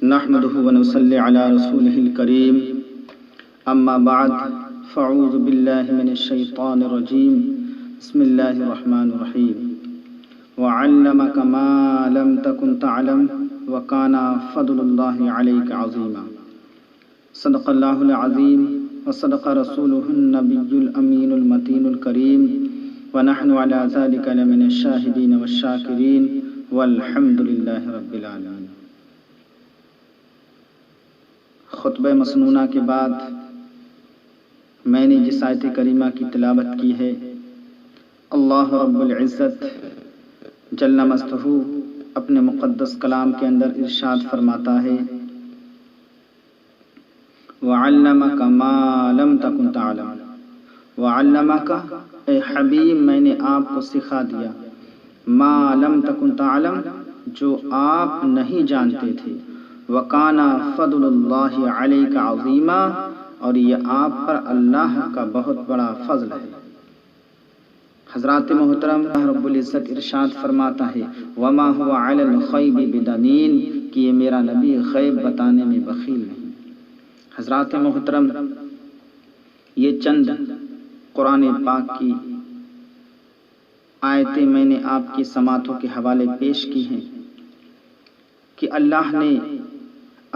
نحمده ونصلي على رسوله الكريم اما بعد فاعوذ بالله من الشيطان الرجيم بسم الله الرحمن الرحيم وعلمك ما لم تكن تعلم وكان فضل الله عليك عظيما صدق الله العظيم وصدق رسوله النبي الأمين المتين الكريم ونحن على ذلك لمن الشاهدين والشاكرين والحمد لله رب العالمين۔ خطبہ مسنونہ کے بعد میں نے جس آیت کریمہ کی تلاوت کی ہے، اللہ رب العزت جل مستہ اپنے مقدس کلام کے اندر ارشاد فرماتا ہے وَعَلَّمَكَ مَا لَمْ تَكُنْ تَعْلَمُ، وَعَلَّمَكَ اے حبیب میں نے آپ کو سکھا دیا، مَا لَمْ تَكُنْ تَعْلَمُ جو آپ نہیں جانتے تھے، وَكَانَ فَضْلُ اللَّهِ عَلَيْكَ عَظِيمًا اور یہ آپ پر اللہ کا بہت بڑا فضل ہے۔ حضرات محترم، رب العزت ارشاد فرماتا ہے وَمَا هُوَ عَلَى الْغَيْبِ بِضَنِينٍ کہ یہ میرا نبی غیب بتانے میں بخیل نہیں۔ حضرات محترم، یہ چند قرآن پاک کی آیتیں میں نے آپ کی سماعتوں کے حوالے پیش کی ہیں کہ اللہ نے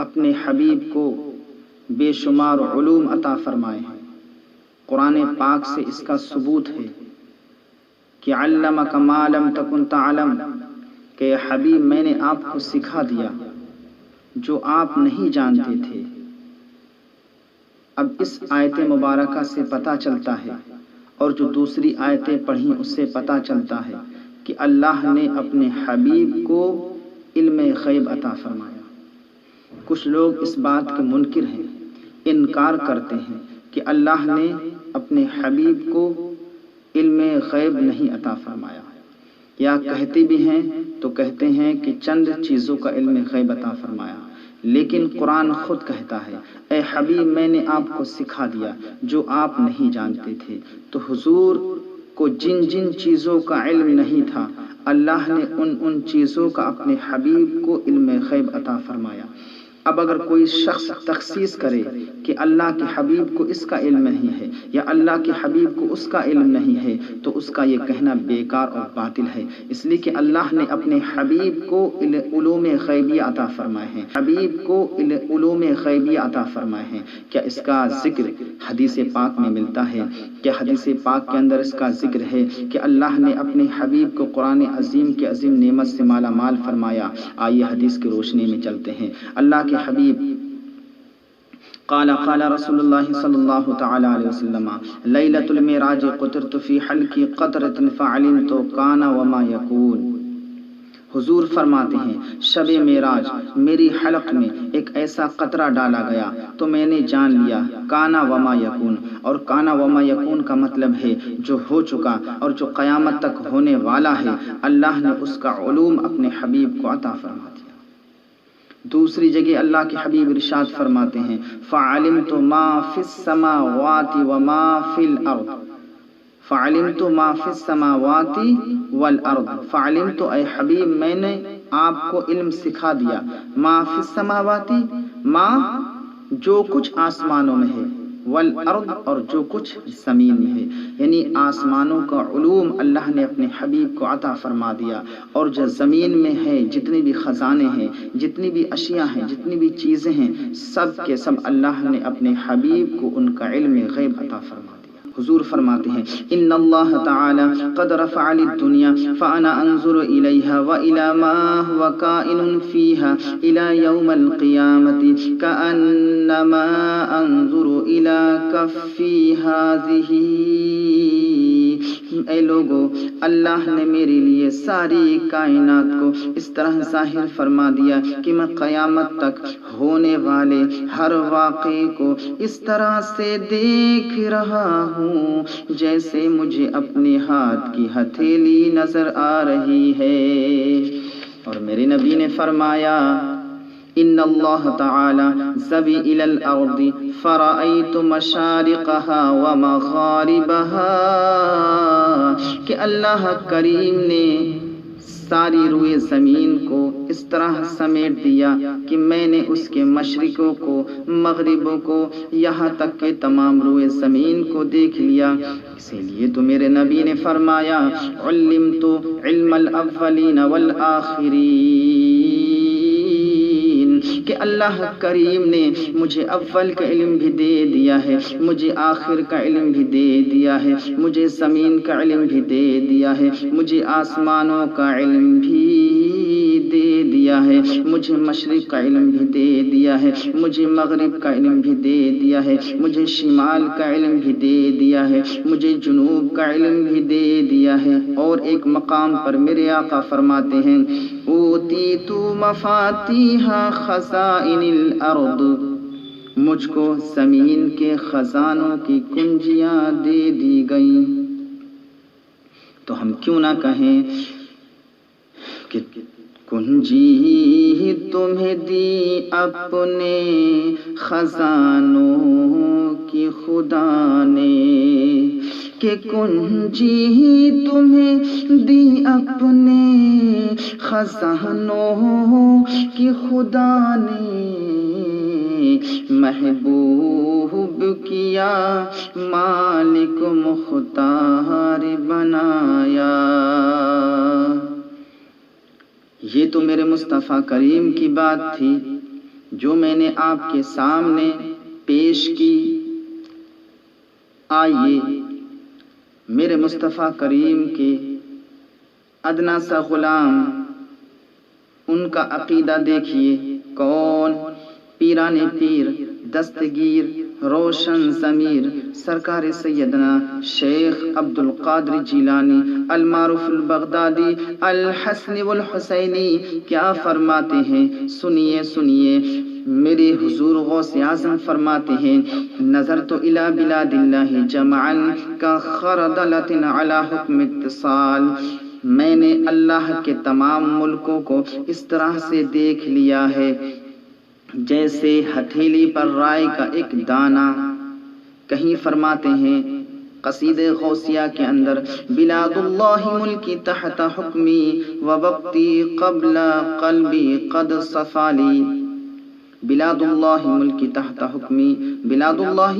اپنے حبیب کو بے شمار علوم عطا فرمائے ہیں۔ قرآن پاک سے اس کا ثبوت ہے کہ علمک ما لم تکن تعلم کہ حبیب میں نے آپ کو سکھا دیا جو آپ نہیں جانتے تھے۔ اب اس آیت مبارکہ سے پتہ چلتا ہے اور جو دوسری آیتیں پڑھیں اس سے پتہ چلتا ہے کہ اللہ نے اپنے حبیب کو علم غیب عطا فرمایا۔ کچھ لوگ اس بات کے منکر ہیں، انکار کرتے ہیں کہ اللہ نے اپنے حبیب کو علم غیب نہیں عطا فرمایا، یا کہتے بھی ہیں تو کہتے ہیں کہ چند چیزوں کا علم غیب عطا فرمایا، لیکن قرآن خود کہتا ہے اے حبیب میں نے آپ کو سکھا دیا جو آپ نہیں جانتے تھے۔ تو حضور کو جن جن چیزوں کا علم نہیں تھا اللہ نے ان چیزوں کا اپنے حبیب کو علم غیب عطا فرمایا۔ اب اگر کوئی شخص تخصیص کرے کہ اللہ کے حبیب کو اس کا علم نہیں ہے یا اللہ کے حبیب کو اس کا علم نہیں ہے تو اس کا یہ کہنا بیکار اور باطل ہے، اس لیے کہ اللہ نے اپنے حبیب کو علوم غیبیہ عطا فرمائے ہیں، حبیب کو علوم غیبیہ عطا فرمائے ہیں۔ کیا اس کا ذکر حدیث پاک میں ملتا ہے؟ کیا حدیث پاک کے اندر اس کا ذکر ہے کہ اللہ نے اپنے حبیب کو قرآن عظیم کے عظیم نعمت سے مالا مال فرمایا؟ آئیے حدیث کی روشنی میں چلتے ہیں۔ اللہ کے حبیب قال رسول اللہ صلی اللہ تعالی علیہ وسلم لیلۃ المعراج قطرت فی حلقی قطرۃ فعلمت کان وما یکون۔ حضور فرماتے ہیں شب معراج میری حلق میں ایک ایسا قطرہ ڈالا گیا تو میں نے جان لیا کانا وما یکون، اور کانا وما یکون کا مطلب ہے جو ہو چکا اور جو قیامت تک ہونے والا ہے، اللہ نے اس کا علوم اپنے حبیب کو عطا فرما دیا۔ دوسری جگہ اللہ کے حبیب ارشاد فرماتے ہیں فعلمت ما فی السماوات وما فی الارض، فعلمت ما فی السماوات والارض، فعلمت اے حبیب میں نے آپ کو علم سکھا دیا، ما فی السماوات ما جو کچھ آسمانوں میں ہے، والارض اور جو کچھ زمین میں ہے، یعنی آسمانوں کا علوم اللہ نے اپنے حبیب کو عطا فرما دیا، اور جو زمین میں ہے جتنی بھی خزانے ہیں، جتنی بھی اشیاء ہیں، جتنی بھی چیزیں ہیں، سب کے سب اللہ نے اپنے حبیب کو ان کا علم غیب عطا فرما دیا۔ حضور فرماتے ہیں ان اللہ تعالی قد رفع لی الدنیا فانا انظر الیہا والی ما هو کائن فیہا الی یوم القیامت کانما انظر الی کفی ہذہ۔ اے لوگو، اللہ نے میرے لیے ساری کائنات کو اس طرح ظاہر فرما دیا کہ میں قیامت تک ہونے والے ہر واقعے کو اس طرح سے دیکھ رہا ہوں جیسے مجھے اپنے ہاتھ کی ہتھیلی نظر آ رہی ہے۔ اور میرے نبی نے فرمایا ان اللہ تعالی زوی الی الارض فرأیت مشارقها ومغاربها کہ اللہ کریم نے ساری روئے زمین کو اس طرح سمیٹ دیا کہ میں نے اس کے مشرقوں کو مغربوں کو یہاں تک کہ تمام روئے زمین کو دیکھ لیا۔ اسی لیے تو میرے نبی نے فرمایا علمت علم الاولین والآخرین، کہ اللہ کریم نے مجھے اول کا علم بھی دے دیا ہے، مجھے آخر کا علم بھی دے دیا ہے، مجھے زمین کا علم بھی دے دیا ہے، مجھے آسمانوں کا علم بھی دے دیا ہے، مجھے مشرق کا علم بھی دے دیا ہے، مجھے مغرب کا علم بھی دے دیا ہے، مجھے شمال کا علم بھی دے دیا ہے، مجھے جنوب کا علم بھی دے دیا ہے۔ اور ایک مقام پر میرے آقا فرماتے ہیں اوتیت مفاتیح خزائن الارض، مجھ کو زمین کے خزانوں کی کنجیاں دے دی گئیں۔ تو ہم کیوں نہ کہیں کہ کنجی تمہیں دی اپنے خزانوں کی خدا نے، کہ کنجی تمہیں دی اپنے خزانوں کی خدا نے، محبوب کیا مالک مختار بنایا۔ یہ تو میرے مصطفیٰ کریم کی بات تھی جو میں نے آپ کے سامنے پیش کی۔ آئیے میرے مصطفیٰ کریم کے ادنا سا غلام، ان کا عقیدہ دیکھیے۔ کون؟ پیران پیر، دستگیر، روشن ضمیر، سرکار سیدنا شیخ عبد القادر جیلانی المعروف البغدادی الحسنی والحسینی کیا فرماتے ہیں؟ سنیے سنیے، میرے حضور غوث اعظم فرماتے ہیں نظرت الی بلاد اللہ جمعا کخردلۃ علی حکم اتصال، میں نے اللہ کے تمام ملکوں کو اس طرح سے دیکھ لیا ہے جیسے ہتھیلی پر رائے کا ایک دانہ۔ کہیں فرماتے ہیں قصیدہ غوثیہ کے اندر بلاد اللہ ملکی تحت حکمی ووقتی قبل قلبی قد صفالی، بلاد اللہ ملکی تحت حکمی، بلاد اللہ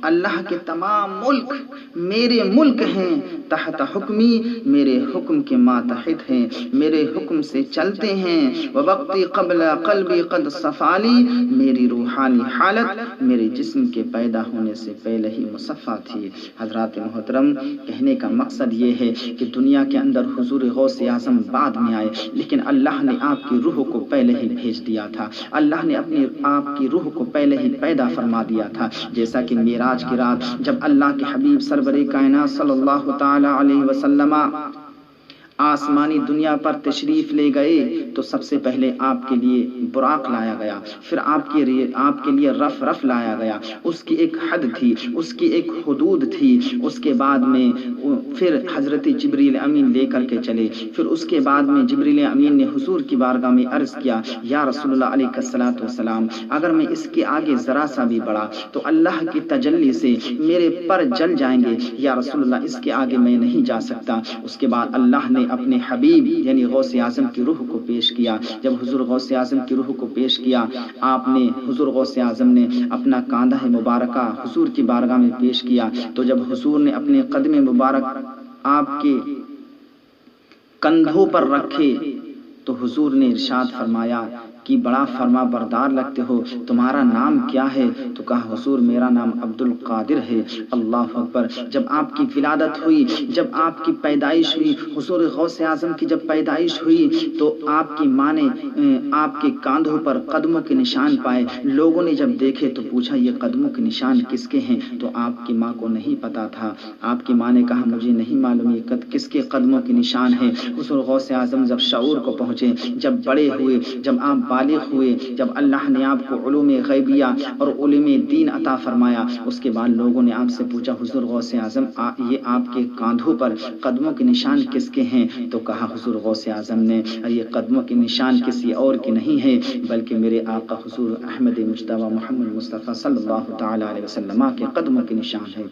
اللہ کے تمام ملک میرے ملک ہیں، تحت حکمی میرے حکم کے ماتحت ہیں، میرے حکم سے چلتے ہیں، ووقتی قبل قلبی قد صفالی، میری روحانی حالت میرے جسم کے پیدا ہونے سے پہلے ہی مصفا تھی۔ حضرات محترم، کہنے کا مقصد یہ ہے کہ دنیا کے اندر حضور غوث اعظم بعد میں آئے، لیکن اللہ نے آپ کی روح کو پہلے ہی بھیج دیا تھا، اللہ نے اپنی آپ کی روح کو پہلے ہی پیدا فرما دیا تھا۔ جیسا کہ معراج کی رات جب اللہ کے حبیب سرور کائنات صلی اللہ تعالی علیہ وسلم آسمانی دنیا پر تشریف لے گئے تو سب سے پہلے آپ کے لیے براق لایا گیا، پھر آپ کے لیے رف لایا گیا، اس کی ایک حد تھی، اس کی ایک حدود تھی۔ اس کے بعد میں پھر حضرت جبریل امین لے کر کے چلے، پھر اس کے بعد میں جبریل امین نے حضور کی بارگاہ میں عرض کیا یا رسول اللہ علیہ الصلوۃ والسلام، اگر میں اس کے آگے ذرا سا بھی بڑھا تو اللہ کی تجلی سے میرے پر جل جائیں گے، یا رسول اللہ اس کے آگے میں نہیں جا سکتا۔ اس کے بعد اللہ نے اپنے حبیب یعنی غوث اعظم کی روح کو پیش کیا۔ جب حضور غوث اعظم کی روح کو پیش کیا، آپ نے حضور غوث اعظم نے اپنا کاندھا مبارکہ حضور کی بارگاہ میں پیش کیا، تو جب حضور نے اپنے قدم مبارک آپ کے کندھوں پر رکھے تو حضور نے ارشاد فرمایا کہ بڑا فرما بردار لگتے ہو، تمہارا نام کیا ہے؟ تو کہا حضور میرا نام عبد القادر ہے۔ اللہ اکبر! جب آپ کی ولادت ہوئی، جب آپ کی پیدائش ہوئی، حضور غوث اعظم کی جب پیدائش ہوئی تو آپ کی ماں نے آپ کے کاندھوں پر قدموں کے نشان پائے۔ لوگوں نے جب دیکھے تو پوچھا یہ قدموں کے نشان کس کے ہیں؟ تو آپ کی ماں کو نہیں پتا تھا۔ آپ کی ماں نے کہا مجھے نہیں معلوم یہ کس کے قدموں کے نشان ہیں۔ حضور غوث اعظم جب شعور کو پہنچے، جب بڑے ہوئے، جب آپ بالغ ہوئے، جب اللہ نے آپ کو علوم غیبیہ اور علوم دین عطا فرمایا، اس کے بعد لوگوں نے آپ سے پوچھا حضور غوث اعظم یہ آپ کے کاندھوں پر قدموں کے نشان کس کے ہیں؟ تو کہا حضور غوث اعظم نے یہ قدموں کے نشان کسی اور کے نہیں ہے بلکہ میرے آقا حضور احمد مجتبی محمد مصطفیٰ صلی اللہ تعالی علیہ وسلم کے قدموں کے نشان ہے۔